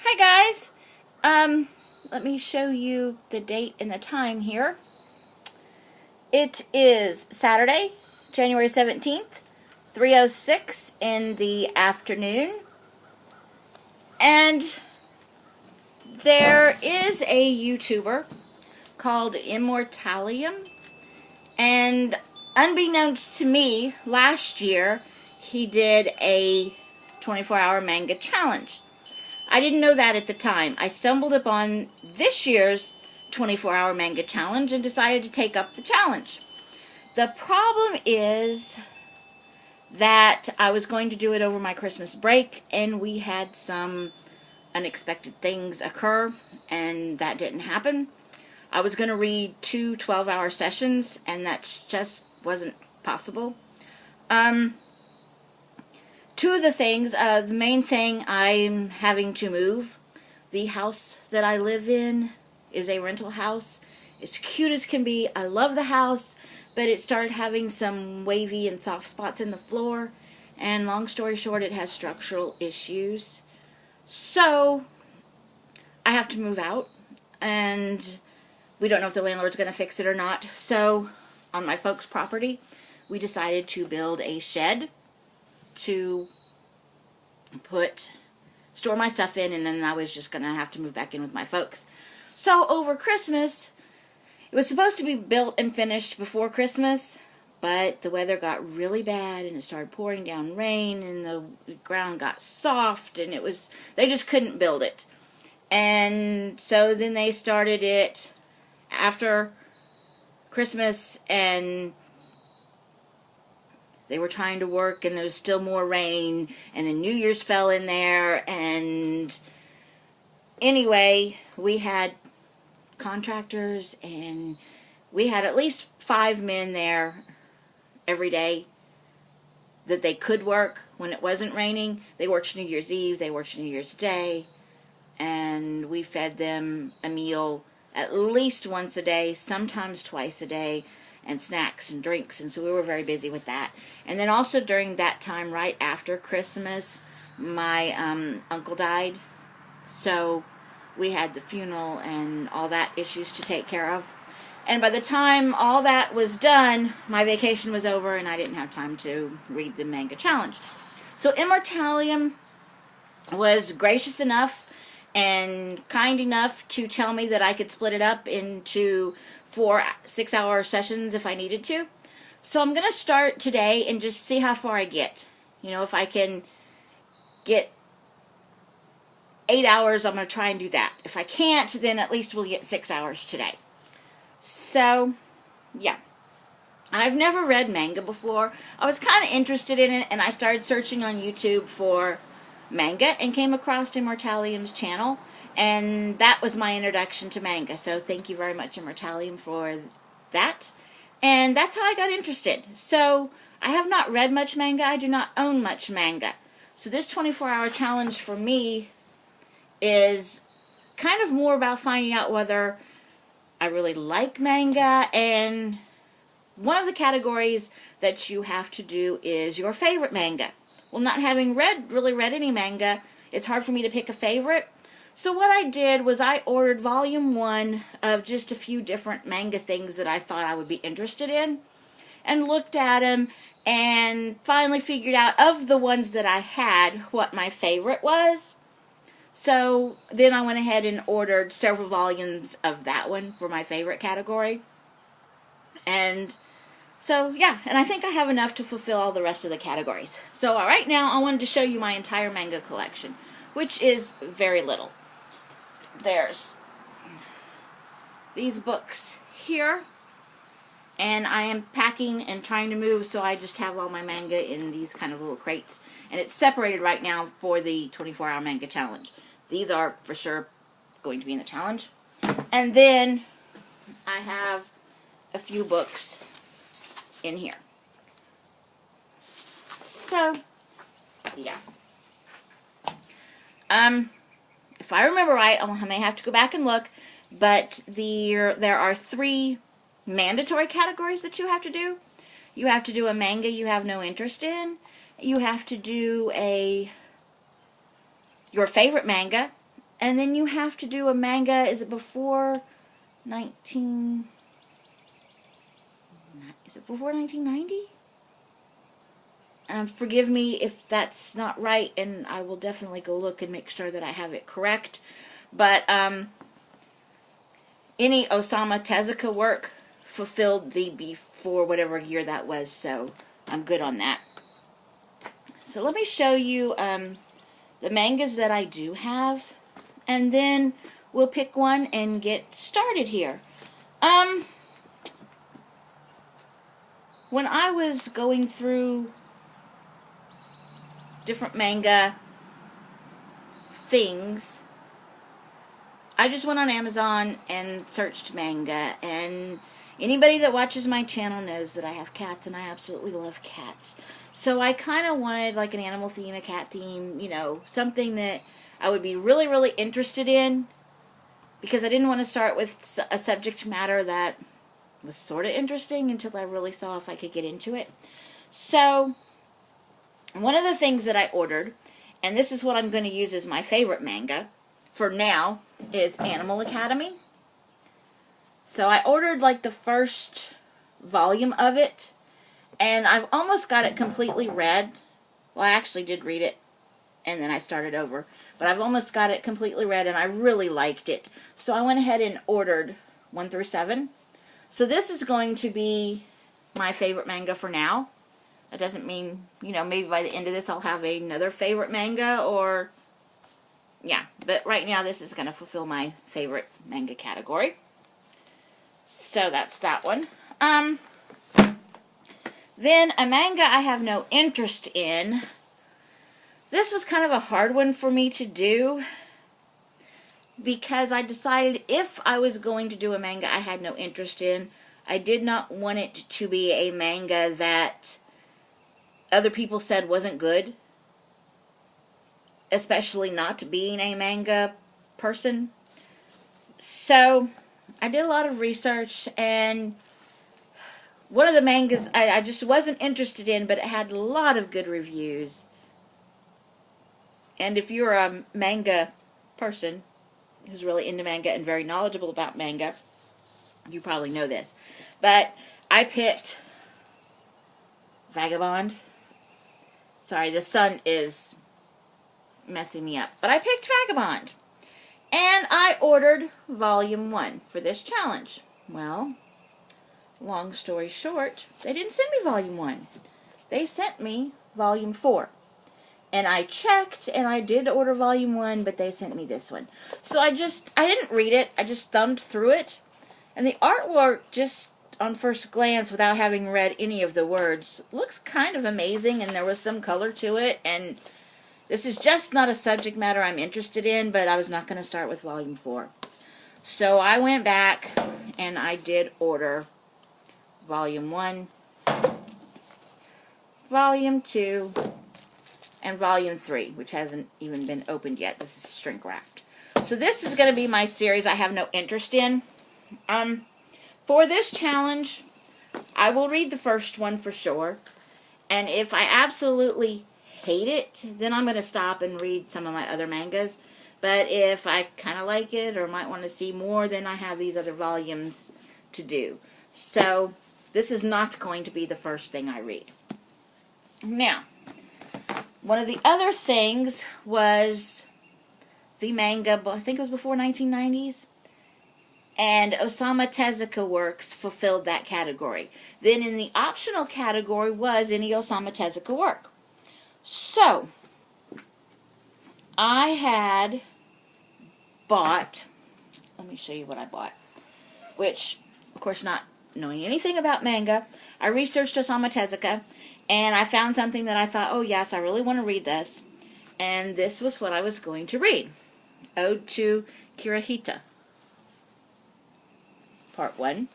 Hi guys. Let me show you the date and the time here. It is Saturday, January 17th, 3:06 in the afternoon. And there is a YouTuber called Immortallium, and unbeknownst to me, last year he did a 24-hour manga challenge. I didn't know that at the time. I stumbled upon this year's 24-hour manga challenge and decided to take up the challenge. The problem is that I was going to do it over my Christmas break, and we had some unexpected things occur, and that didn't happen. I was going to read two 12-hour sessions, and that just wasn't possible. Two of the things, the main thing, I'm having to move. The house that I live in is a rental house. It's cute as can be. I love the house, but it started having some wavy and soft spots in the floor. And long story short, it has structural issues. So, I have to move out. And we don't know if the landlord's going to fix it or not. So, on my folks' property, we decided to build a shed to store my stuff in, and then I was just gonna have to move back in with my folks. So over Christmas, it was supposed to be built and finished before Christmas, but the weather got really bad and it started pouring down rain and the ground got soft, and they just couldn't build it. And so then they started it after Christmas, and they were trying to work, and there was still more rain, and then New Year's fell in there, and anyway, we had contractors, and we had at least 5 men there every day that they could work when it wasn't raining. They worked New Year's Eve, they worked New Year's Day, and we fed them a meal at least once a day, sometimes twice a day, and snacks and drinks, and so we were very busy with that. And then also during that time, right after Christmas, my uncle died, so we had the funeral and all that issues to take care of. And by the time all that was done, my vacation was over, and I didn't have time to read the manga challenge. So Immortallium was gracious enough and kind enough to tell me that I could split it up into 4 6-hour sessions if I needed to. So I'm going to start today and just see how far I get. You know, if I can get 8 hours, I'm going to try and do that. If I can't, then at least we'll get 6 hours today. So, yeah. I've never read manga before. I was kind of interested in it, and I started searching on YouTube for manga and came across Immortallium's channel. And that was my introduction to manga. So thank you very much, Immortallium, for that. And that's how I got interested. So I have not read much manga. I do not own much manga. So this 24-hour challenge for me is kind of more about finding out whether I really like manga. And one of the categories that you have to do is your favorite manga. Well, not having really read any manga, it's hard for me to pick a favorite. So what I did was I ordered volume 1 of just a few different manga things that I thought I would be interested in, and looked at them and finally figured out, of the ones that I had, what my favorite was. So then I went ahead and ordered several volumes of that one for my favorite category. And so, yeah, and I think I have enough to fulfill all the rest of the categories. So right now I wanted to show you my entire manga collection, which is very little. There's these books here, and I am packing and trying to move, so I just have all my manga in these kind of little crates, and it's separated right now for the 24-hour manga challenge. These are for sure going to be in the challenge. And then I have a few books in here. So, yeah. If I remember right, I may have to go back and look, but there are 3 mandatory categories that you have to do. You have to do a manga you have no interest in. You have to do your favorite manga, And then you have to do a manga, is it before 1990? Forgive me if that's not right, and I will definitely go look and make sure that I have it correct. But any Osamu Tezuka work fulfilled the before whatever year that was, so I'm good on that. So let me show you the mangas that I do have, and then we'll pick one and get started here. When I was going through different manga things, I just went on Amazon and searched manga, and anybody that watches my channel knows that I have cats, and I absolutely love cats. So I kind of wanted like an animal theme, a cat theme, you know, something that I would be really, really interested in, because I didn't want to start with a subject matter that was sort of interesting until I really saw if I could get into it. So one of the things that I ordered, and this is what I'm going to use as my favorite manga for now, is Animal Academy. So I ordered like the first volume of it, and I've almost got it completely read. Well, I actually did read it, and then I started over. But I've almost got it completely read, and I really liked it. So I went ahead and ordered 1 through 7. So this is going to be my favorite manga for now. That doesn't mean, you know, maybe by the end of this I'll have another favorite manga, or, yeah. But right now this is going to fulfill my favorite manga category. So that's that one. Then a manga I have no interest in. This was kind of a hard one for me to do, because I decided if I was going to do a manga I had no interest in, I did not want it to be a manga that other people said wasn't good, especially not being a manga person. So I did a lot of research, and one of the mangas I just wasn't interested in, but it had a lot of good reviews. And if you're a manga person who's really into manga and very knowledgeable about manga, you probably know this. But I picked Vagabond. Sorry, the sun is messing me up. But I picked Vagabond. And I ordered Volume 1 for this challenge. Well, long story short, they didn't send me Volume 1. They sent me Volume 4. And I checked, and I did order Volume 1, but they sent me this one. So I didn't read it. I just thumbed through it. And the artwork, just on first glance, without having read any of the words, looks kind of amazing, and there was some color to it. And this is just not a subject matter I'm interested in, but I was not going to start with Volume 4. So I went back, and I did order Volume 1, Volume 2, and Volume 3, which hasn't even been opened yet. This is shrink wrapped. So this is going to be my series I have no interest in. For this challenge, I will read the first one for sure. And if I absolutely hate it, then I'm going to stop and read some of my other mangas. But if I kind of like it or might want to see more, then I have these other volumes to do. So this is not going to be the first thing I read. Now, one of the other things was the manga, I think it was before 1990s, and Osamu Tezuka works fulfilled that category. Then in the optional category was any Osamu Tezuka work. So, I had bought, let me show you what I bought, which, of course, not knowing anything about manga, I researched Osamu Tezuka, and I found something that I thought, oh yes, I really want to read this. And this was what I was going to read. Ode to Kirihita. Part 1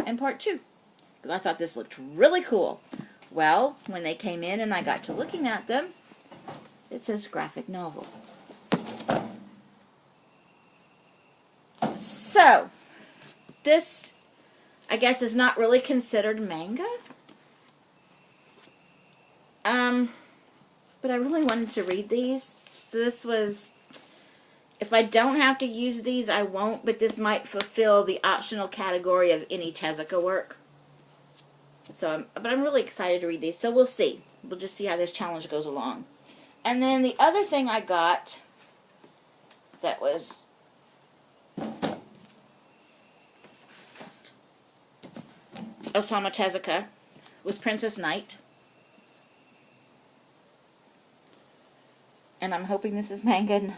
and Part 2. Because I thought this looked really cool. Well, when they came in and I got to looking at them, it says graphic novel. So, this, I guess, is not really considered manga. But I really wanted to read these. So this was, If I don't have to use these, I won't, but this might fulfill the optional category of any Tezuka work. So, but I'm really excited to read these, so we'll see. We'll just see how this challenge goes along. And then the other thing I got that was Osamu Tezuka was Princess Knight. And I'm hoping this is manga.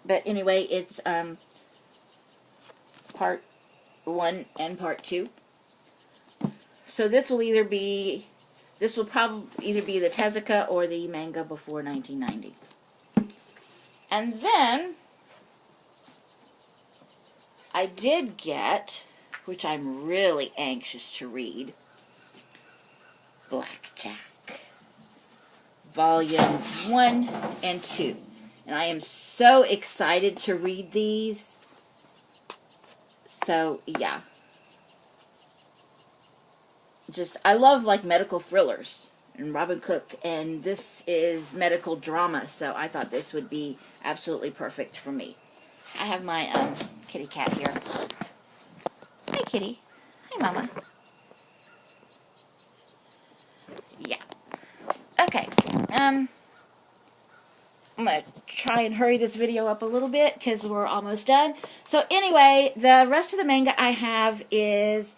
But anyway, it's part 1 and part 2. So this will probably either be the Tezuka or the manga before 1990. And then I did get, which I'm really anxious to read, Blackjack, volumes 1 and 2. And I am so excited to read these. So, yeah. I love, like, medical thrillers. And Robin Cook. And this is medical drama. So I thought this would be absolutely perfect for me. I have my kitty cat here. Hey, kitty. Hi, Mama. Yeah. Okay. I'm going to try and hurry this video up a little bit because we're almost done. So anyway, the rest of the manga I have is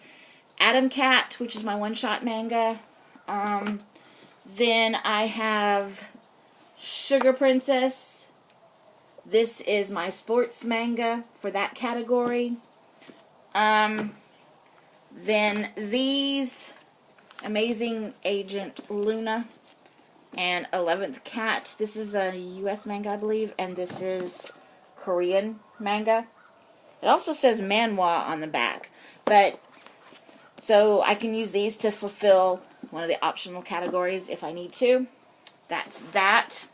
Atom Cat, which is my one-shot manga. Then I have Sugar Princess. This is my sports manga for that category. Then these, Amazing Agent Luna and 11th Cat. This is a US manga, I believe, and this is Korean manga. It also says manhwa on the back, but so I can use these to fulfill one of the optional categories if I need to. That's that.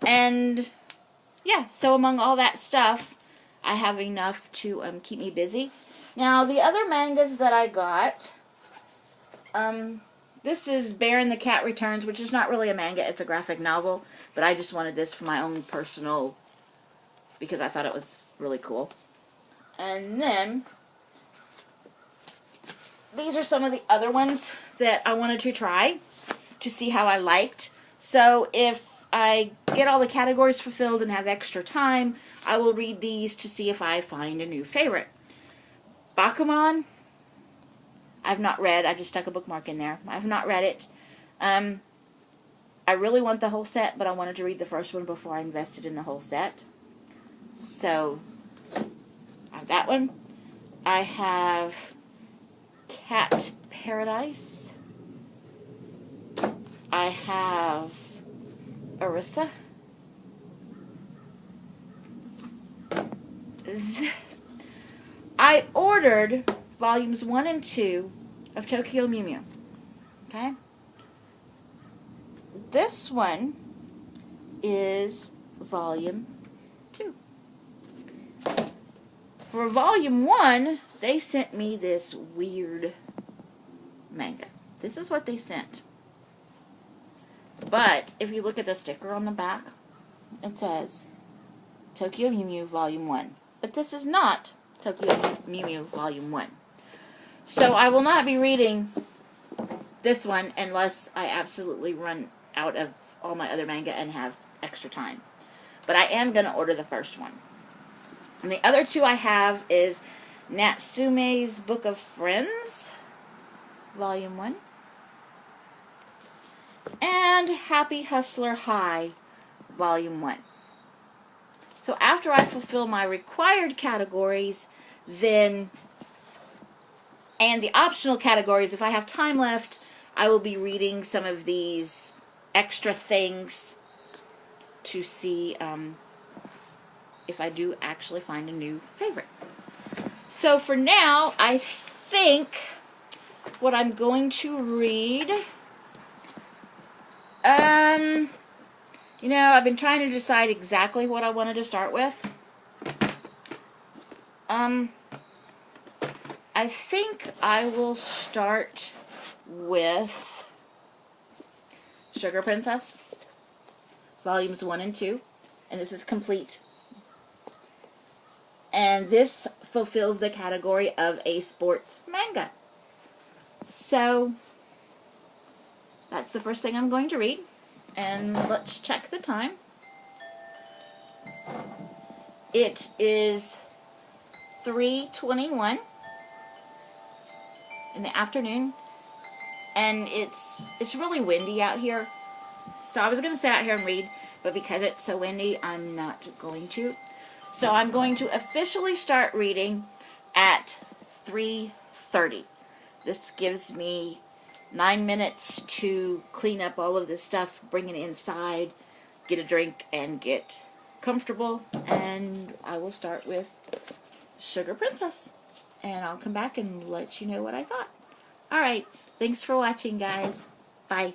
And yeah, so among all that stuff, I have enough to keep me busy. Now, the other mangas that I got, this is Bear and the Cat Returns, which is not really a manga, it's a graphic novel, but I just wanted this for my own personal, because I thought it was really cool. And then, these are some of the other ones that I wanted to try to see how I liked. So if I get all the categories fulfilled and have extra time, I will read these to see if I find a new favorite. Bakuman, I've not read. I just stuck a bookmark in there. I've not read it. I really want the whole set, but I wanted to read the first one before I invested in the whole set. So, I have that one. I have Cat Paradise. I have Arisa. I ordered volumes 1 and 2 of Tokyo Mew Mew. Okay? This one is volume 2. For volume 1, they sent me this weird manga. This is what they sent. But if you look at the sticker on the back, it says Tokyo Mew Mew Volume 1. But this is not Tokyo Mew Mew Volume 1. So I will not be reading this one unless I absolutely run out of all my other manga and have extra time. But I am going to order the first one. And the other two I have is Natsume's Book of Friends, Volume 1. And Happy Hustler High, Volume 1. So after I fulfill my required categories, then, and the optional categories, if I have time left, I will be reading some of these extra things to see if I do actually find a new favorite. So for now, I think what I'm going to read, you know, I've been trying to decide exactly what I wanted to start with. I think I will start with Sugar Princess, volumes 1 and 2, and this is complete. And this fulfills the category of a sports manga. So, that's the first thing I'm going to read. And let's check the time. It is 3:21 in the afternoon. And it's really windy out here. So I was going to sit out here and read, but because it's so windy, I'm not going to. So I'm going to officially start reading at 3:30. This gives me 9 minutes to clean up all of this stuff, bring it inside, get a drink, and get comfortable. And I will start with Sugar Princess. And I'll come back and let you know what I thought. Alright, thanks for watching, guys. Bye.